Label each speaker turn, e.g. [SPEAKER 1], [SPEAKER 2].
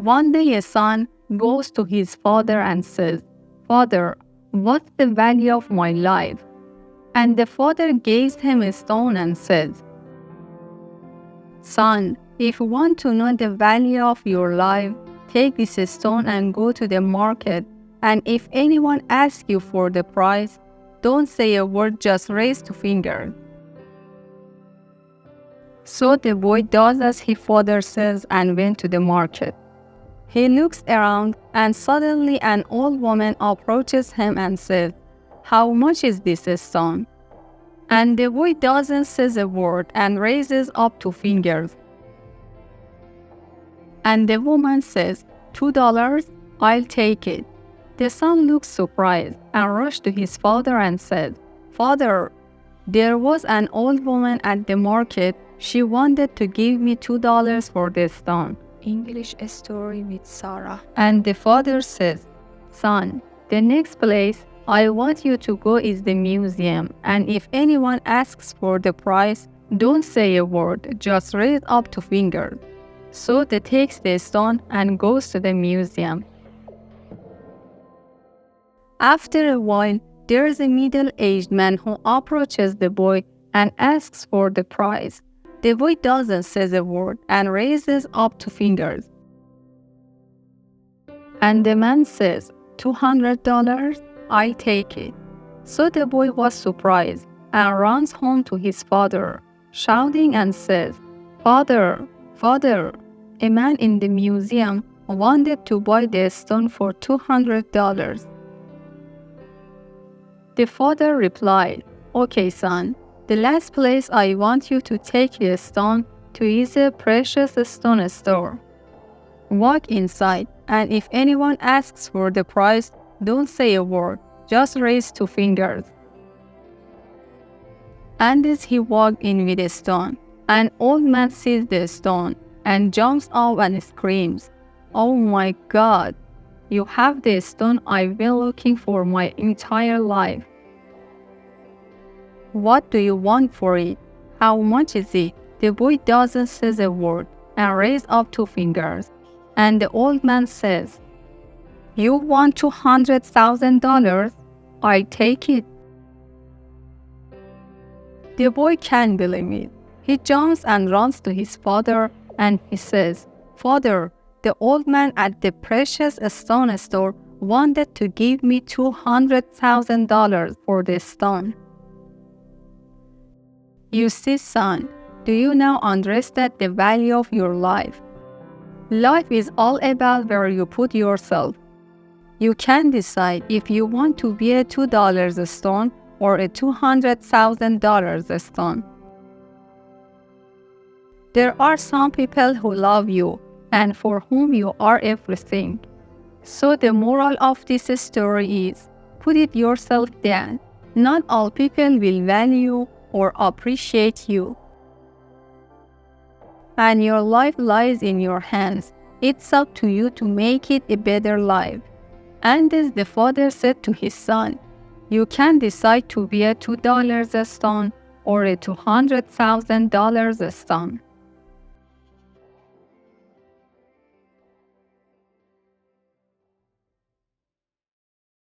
[SPEAKER 1] One day a son goes to his father and says, "Father, what's the value of my life?" And the father gives him a stone and says, "Son, if you want to know the value of your life, take this stone and go to the market, and if anyone asks you for the price, don't say a word, just raise two fingers." So the boy does as his father says and went to the market. He looks around and suddenly an old woman approaches him and says, "How much is this stone?" And the boy doesn't say a word and raises up two fingers. And the woman says, $2, I'll take it. The son looks surprised and rushed to his father and said, "Father, there was an old woman at the market. She wanted to give me $2 for this stone."
[SPEAKER 2] English story with Sara.
[SPEAKER 1] And the father says, "Son, the next place I want you to go is the museum, and if anyone asks for the price, don't say a word, just raise up two fingers." So they takes the stone and goes to the museum. After a while, there is a middle-aged man who approaches the boy and asks for the price. The boy doesn't say a word and raises up two fingers. And the man says, $200, I take it. So the boy was surprised and runs home to his father, shouting and says, "Father, Father, a man in the museum wanted to buy the stone for $200. The father replied, "Okay, son, the last place I want you to take the stone to is a precious stone store. Walk inside, and if anyone asks for the price, don't say a word, just raise two fingers." And as he walked in with the stone, an old man sees the stone and jumps up and screams, "Oh my God, you have the stone I've been looking for my entire life. What do you want for it? How much is it?" The boy doesn't say a word and raises up two fingers. And the old man says, "You want $200,000? I take it." The boy can't believe it. He jumps and runs to his father and he says, "Father, the old man at the precious stone store wanted to give me $200,000 for this stone." You see, son, do you now understand the value of your life? Life is all about where you put yourself. You can decide if you want to be a $2 stone or a $200,000 stone. There are some people who love you and for whom you are everything. So the moral of this story is, put it yourself down. Not all people will value or appreciate you. And your life lies in your hands. It's up to you to make it a better life. And as the father said to his son, you can decide to be a $2 stone or a $200,000 stone.